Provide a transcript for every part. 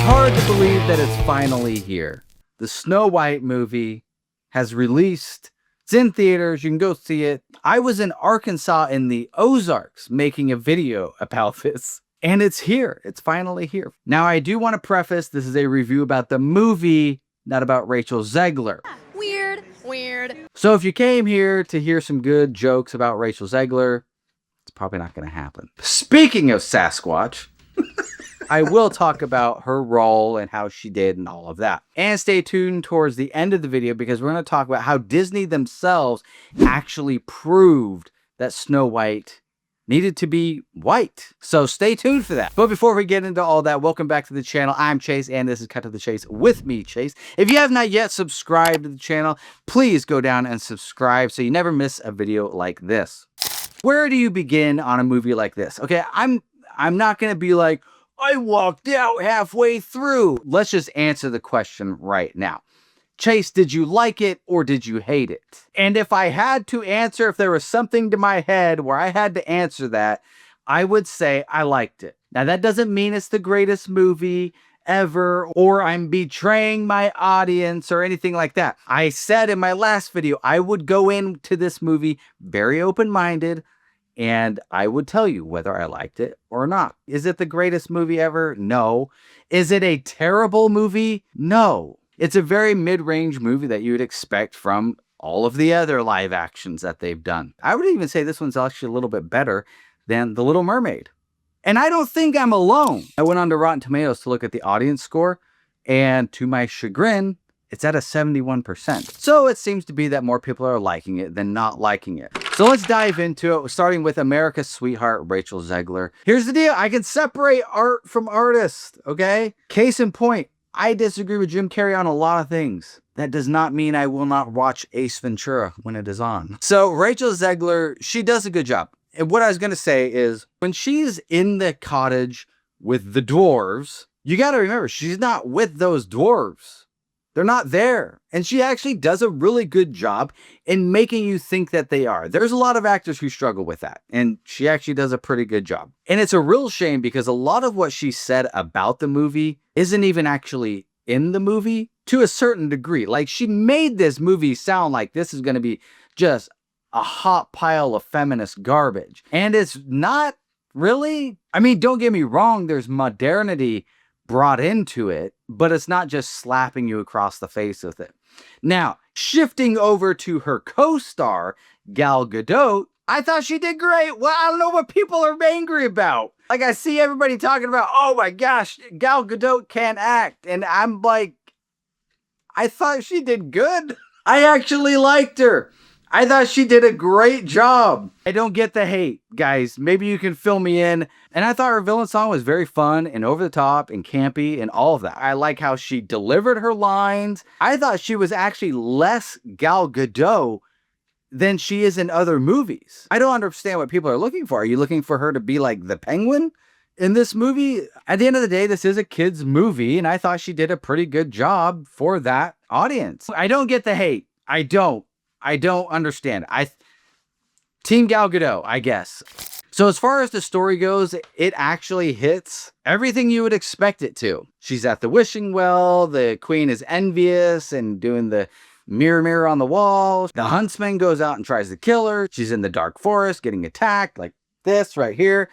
hard to believe that it's finally here. The Snow White movie has released. It's in theaters. You can go see it. I was in Arkansas in the Ozarks making a video about this. And it's here. It's finally here. Now, I do want to preface, this is a review about the movie, not about Rachel Zegler. Weird. So if you came here to hear some good jokes about Rachel Zegler, it's probably not going to happen. Speaking of Sasquatch, I will talk about her role and how she did and all of that. And stay tuned towards the end of the video because we're going to talk about how Disney themselves actually proved that Snow White needed to be white. So stay tuned for that. But before we get into all that, welcome back to the channel. I'm Chase, and this is Cut to the Chase with me, Chase. If you have not yet subscribed to the channel, please go down and subscribe so you never miss a video like this. Where do you begin on a movie like this? Okay, I'm not going to be like, I walked out halfway through. Let's just answer the question right now. Chase, did you like it or did you hate it? And if I had to answer, if there was something to my head where I had to answer that, I would say I liked it. Now, that doesn't mean it's the greatest movie ever or I'm betraying my audience or anything like that. I said in my last video, I would go into this movie very open-minded and I would tell you whether I liked it or not. Is it the greatest movie ever? No. Is it a terrible movie? No. It's a very mid-range movie that you would expect from all of the other live actions that they've done. I would even say this one's actually a little bit better than The Little Mermaid. And I don't think I'm alone. I went on to Rotten Tomatoes to look at the audience score, and to my chagrin, it's at a 71%. So it seems to be that more people are liking it than not liking it. So let's dive into it, starting with America's sweetheart, Rachel Zegler. Here's the deal. I can separate art from artist, okay? Case in point. I disagree with Jim Carrey on a lot of things. That does not mean I will not watch Ace Ventura when it is on. So Rachel Zegler, she does a good job. And what I was going to say is when she's in the cottage with the dwarves, you got to remember, she's not with those dwarves. They're not there. And she actually does a really good job in making you think that they are. There's a lot of actors who struggle with that. And she actually does a pretty good job. And it's a real shame because a lot of what she said about the movie isn't even actually in the movie to a certain degree. Like she made this movie sound like this is going to be just a hot pile of feminist garbage. And it's not really. I mean, don't get me wrong. There's modernity brought into it, but it's not just slapping you across the face with it. Now, shifting over to her co-star, Gal Gadot, I thought she did great. Well, I don't know what people are angry about. Like, I see everybody talking about, oh my gosh, Gal Gadot can't act. And I'm like, I thought she did good. I actually liked her. I thought she did a great job. I don't get the hate, guys. Maybe you can fill me in. And I thought her villain song was very fun and over the top and campy and all of that. I like how she delivered her lines. I thought she was actually less Gal Gadot than she is in other movies. I don't understand what people are looking for. Are you looking for her to be like the Penguin in this movie? At the end of the day, this is a kid's movie, and I thought she did a pretty good job for that audience. I don't get the hate. I don't understand. Team Gal Gadot, I guess. So as far as the story goes, it actually hits everything you would expect it to. She's at the wishing well. The queen is envious and doing the mirror on the wall. The huntsman goes out and tries to kill her. She's in the dark forest getting attacked like this right here.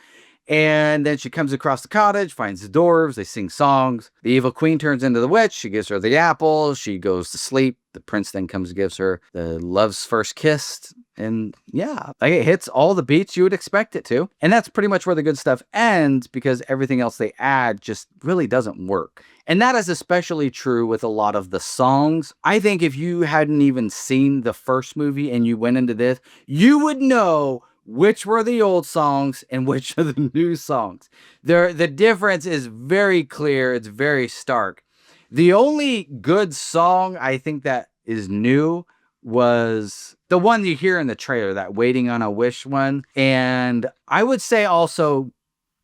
And then she comes across the cottage, finds the dwarves, they sing songs. The evil queen turns into the witch. She gives her the apple. She goes to sleep. The prince then comes and gives her the love's first kiss. And yeah, like it hits all the beats you would expect it to. And that's pretty much where the good stuff ends because everything else they add just really doesn't work. And that is especially true with a lot of the songs. I think if you hadn't even seen the first movie and you went into this, you would know which were the old songs and which are the new songs. The difference is very clear. It's very stark. The only good song I think that is new was the one you hear in the trailer, that Waiting on a Wish one. And I would say also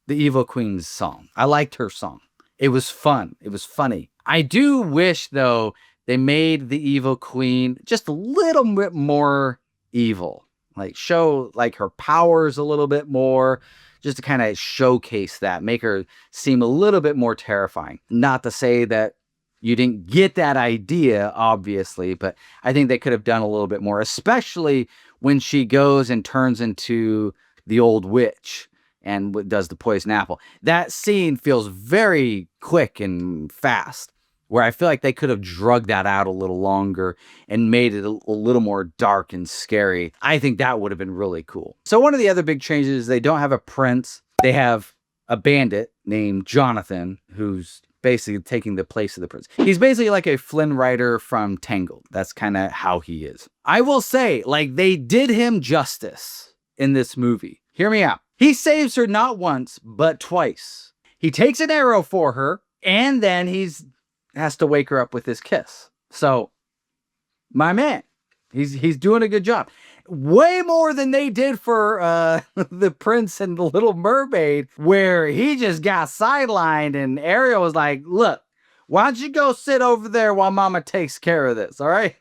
the Evil Queen's song. I liked her song. It was fun. It was funny. I do wish, though, they made the Evil Queen just a little bit more evil. Like, show, like, her powers a little bit more. just to kind of showcase that, make her seem a little bit more terrifying. Not to say that you didn't get that idea, obviously, but I think they could have done a little bit more, especially when she goes and turns into the old witch and does the poison apple. That scene feels very quick and fast, where I feel like they could have drugged that out a little longer and made it a little more dark and scary. I think that would have been really cool. So one of the other big changes is they don't have a prince. They have a bandit named Jonathan, who's basically taking the place of the prince. He's basically like a Flynn Rider from Tangled. That's kind of how he is. I will say, like, they did him justice in this movie. Hear me out. He saves her not once, but twice. He takes an arrow for her, and then has to wake her up with his kiss. So, my man, he's doing a good job. Way more than they did for the Prince and the Little Mermaid, where he just got sidelined and Ariel was like, look, why don't you go sit over there while mama takes care of this, all right?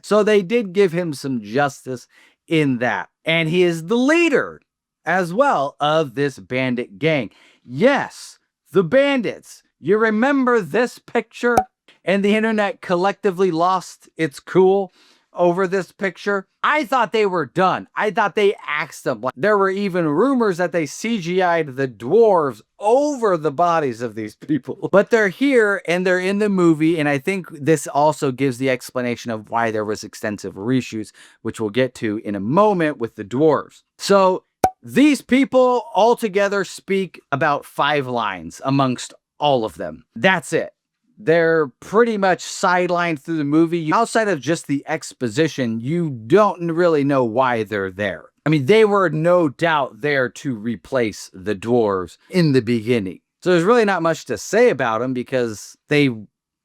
So they did give him some justice in that. And he is the leader as well of this bandit gang. Yes, the bandits. You remember this picture? And the internet collectively lost its cool over this picture. I thought they were done. I thought they axed them. There were even rumors that they CGI'd the dwarves over the bodies of these people. But they're here and they're in the movie, and I think this also gives the explanation of why there was extensive reshoots, which we'll get to in a moment with the dwarves. So these people altogether speak about 5 lines amongst all of them. That's it. They're pretty much sidelined through the movie. Outside of just the exposition, you don't really know why they're there. I mean, they were no doubt there to replace the dwarves in the beginning. So there's really not much to say about them because they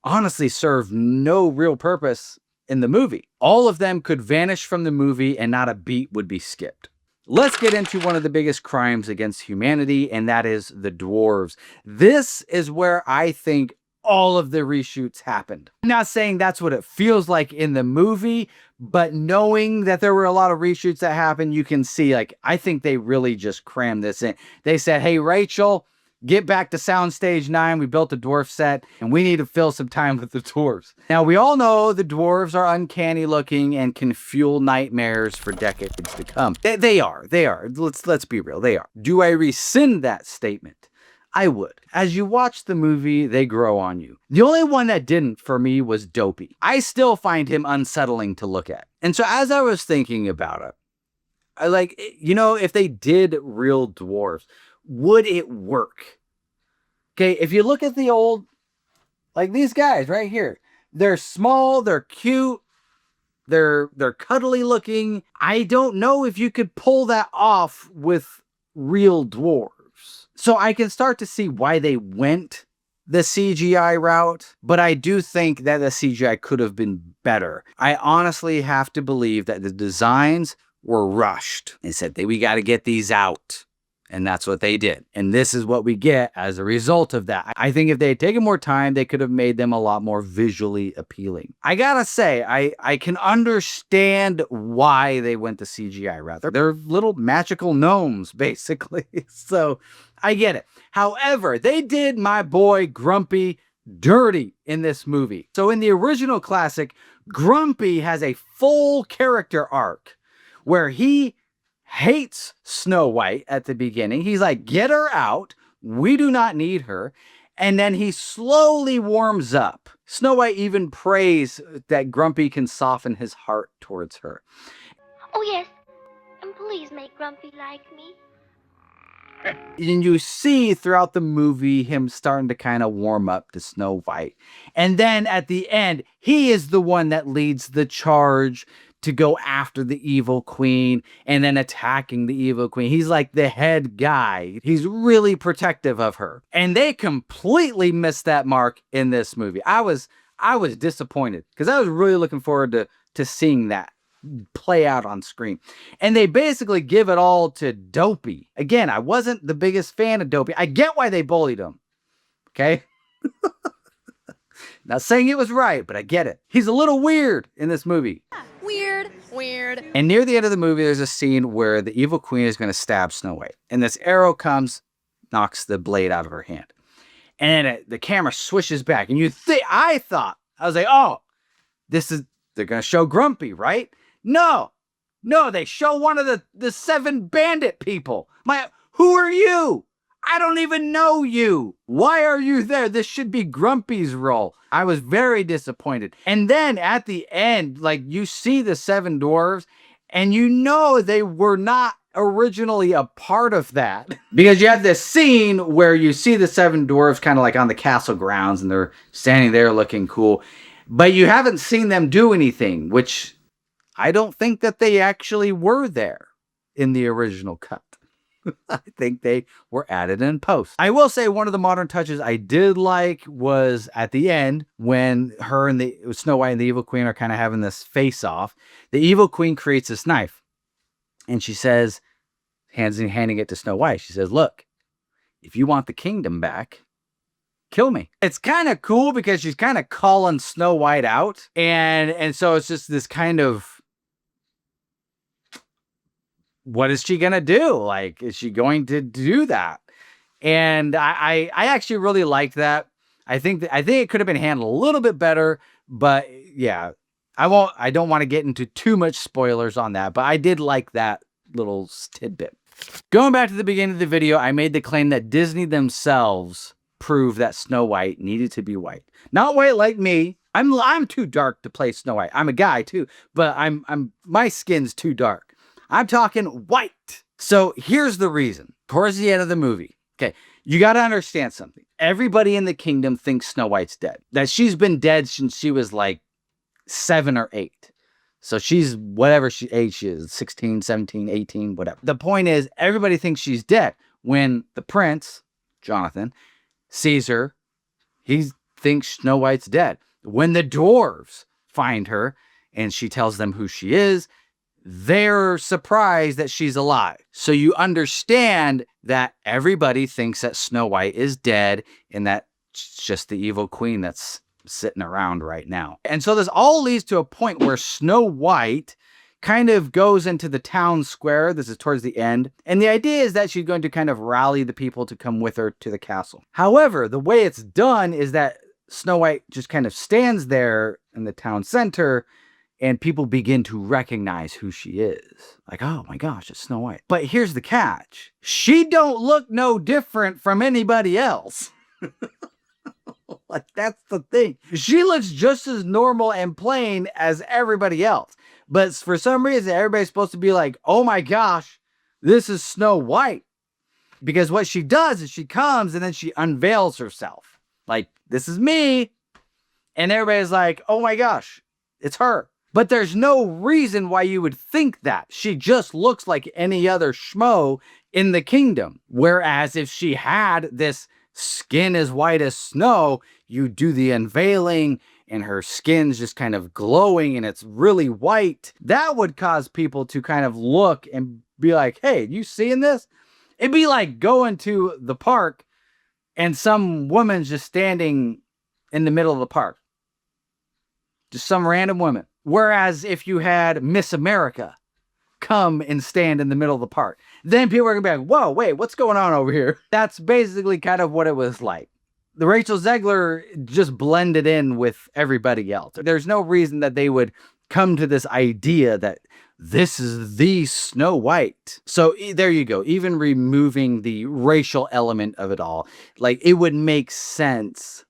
honestly serve no real purpose in the movie. All of them could vanish from the movie and not a beat would be skipped. Let's get into one of the biggest crimes against humanity, and that is the dwarves. This is where I think all of the reshoots happened. I'm not saying that's what it feels like in the movie, but knowing that there were a lot of reshoots that happened, you can see, like, I think they really just crammed this in. They said, hey, Rachel, get back to Soundstage 9. We built a dwarf set, and we need to fill some time with the dwarves. Now, we all know the dwarves are uncanny looking and can fuel nightmares for decades to come. They are. Let's be real. They are. Do I rescind that statement? I would. As you watch the movie, they grow on you. The only one that didn't for me was Dopey. I still find him unsettling to look at. And so as I was thinking about it, I like, you know, if they did real dwarves, would it work? Okay, if you look at the old, like these guys right here, they're small, they're cute, they're cuddly looking. I don't know if you could pull that off with real dwarves. So I can start to see why they went the CGI route, but I do think that the CGI could have been better. I honestly have to believe that the designs were rushed and said, we got to get these out. And that's what they did. And this is what we get as a result of that. I think if they had taken more time, they could have made them a lot more visually appealing. I gotta say, I can understand why they went the CGI route. They're little magical gnomes, basically. So I get it. However, they did my boy Grumpy dirty in this movie. So in the original classic, Grumpy has a full character arc where he hates Snow White at the beginning. He's like, get her out. We do not need her. And then he slowly warms up. Snow White even prays that Grumpy can soften his heart towards her. Oh, yes. And please make Grumpy like me. And you see throughout the movie him starting to kind of warm up to Snow White. And then at the end, he is the one that leads the charge to go after the evil queen and then attacking the evil queen. He's like the head guy. He's really protective of her. And they completely missed that mark in this movie. I was disappointed because I was really looking forward to seeing that play out on screen. And they basically give it all to Dopey. Again, I wasn't the biggest fan of Dopey. I get why they bullied him. Okay? Not saying it was right, but I get it. He's a little weird in this movie. Weird, Weird. And near the end of the movie, there's a scene where the evil queen is going to stab Snow White. And this arrow comes, knocks the blade out of her hand. And the camera swishes back. And I was like, oh, they're going to show Grumpy, right? No, they show one of the 7 bandit people. Who are you? I don't even know you. Why are you there? This should be Grumpy's role. I was very disappointed. And then at the end, like, you see the 7 dwarves, and you know they were not originally a part of that. Because you have this scene where you see the 7 dwarves kind of like on the castle grounds, and they're standing there looking cool. But you haven't seen them do anything, which I don't think that they actually were there in the original cut. I think they were added in post. I will say one of the modern touches I did like was at the end when her and the Snow White and the Evil Queen are kind of having this face-off. The Evil Queen creates this knife, and she says, handing it to Snow White, she says, look, if you want the kingdom back, kill me. It's kind of cool because she's kind of calling Snow White out, and so it's just this kind of, what is she going to do? Like, is she going to do that? And I actually really liked that. I think it could have been handled a little bit better, but yeah, I don't want to get into too much spoilers on that, but I did like that little tidbit. Going back to the beginning of the video, I made the claim that Disney themselves proved that Snow White needed to be white. Not white like me. I'm too dark to play Snow White. I'm a guy too, but my skin's too dark. I'm talking white. So here's the reason. Towards the end of the movie, okay, you got to understand something. Everybody in the kingdom thinks Snow White's dead. That she's been dead since she was like 7 or 8. So she's whatever age she is, 16, 17, 18, whatever. The point is, everybody thinks she's dead. When the prince, Jonathan, sees her, he thinks Snow White's dead. When the dwarves find her and she tells them who she is, they're surprised that she's alive. So you understand that everybody thinks that Snow White is dead and that it's just the evil queen that's sitting around right now. And so this all leads to a point where Snow White kind of goes into the town square. This is towards the end. And the idea is that she's going to kind of rally the people to come with her to the castle. However, the way it's done is that Snow White just kind of stands there in the town center, and people begin to recognize who she is. Like, oh my gosh, it's Snow White. But here's the catch. She don't look no different from anybody else. Like, that's the thing. She looks just as normal and plain as everybody else. But for some reason, everybody's supposed to be like, oh my gosh, this is Snow White. Because what she does is she comes and then she unveils herself. Like, this is me. And everybody's like, oh my gosh, it's her. But there's no reason why you would think that. She just looks like any other schmo in the kingdom. Whereas if she had this skin as white as snow, you do the unveiling and her skin's just kind of glowing and it's really white. That would cause people to kind of look and be like, hey, you seeing this? It'd be like going to the park and some woman's just standing in the middle of the park. Just some random woman. Whereas if you had Miss America come and stand in the middle of the park, then people are going to be like, whoa, wait, what's going on over here? That's basically kind of what it was like. The Rachel Zegler just blended in with everybody else. There's no reason that they would come to this idea that this is the Snow White. So there you go. Even removing the racial element of it all, like, it would make sense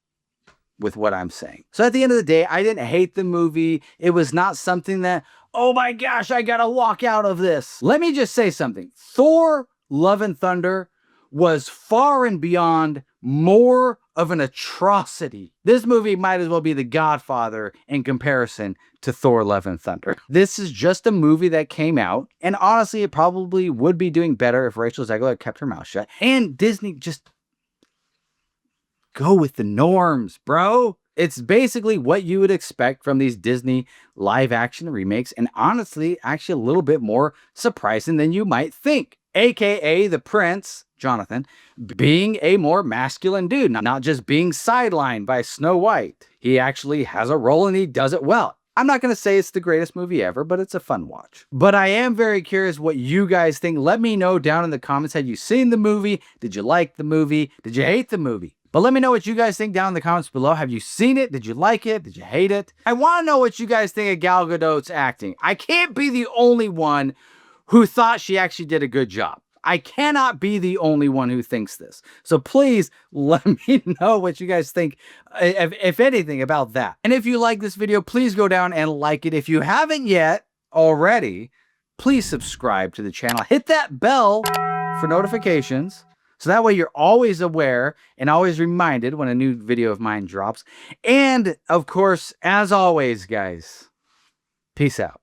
with what I'm saying. So at the end of the day, I didn't hate the movie. It was not something that, oh my gosh, I gotta walk out of this. Let me just say something. Thor: Love and Thunder was far and beyond more of an atrocity. This movie might as well be The Godfather in comparison to Thor: Love and Thunder. This is just a movie that came out, and honestly, it probably would be doing better if Rachel Zegler had kept her mouth shut. And Disney just go with the norms, bro. It's basically what you would expect from these Disney live action remakes, and honestly, actually a little bit more surprising than you might think. AKA the prince, Jonathan, being a more masculine dude, not just being sidelined by Snow White. He actually has a role and he does it well. I'm not going to say it's the greatest movie ever, but it's a fun watch. But I am very curious what you guys think. Let me know down in the comments. Have you seen the movie? Did you like the movie? Did you hate the movie? But let me know what you guys think down in the comments below. Have you seen it? Did you like it? Did you hate it? I want to know what you guys think of Gal Gadot's acting. I can't be the only one who thought she actually did a good job. I cannot be the only one who thinks this. So please let me know what you guys think, if anything, about that. And if you like this video, please go down and like it. If you haven't yet already, please subscribe to the channel. Hit that bell for notifications, so that way you're always aware and always reminded when a new video of mine drops. And of course, as always, guys, peace out.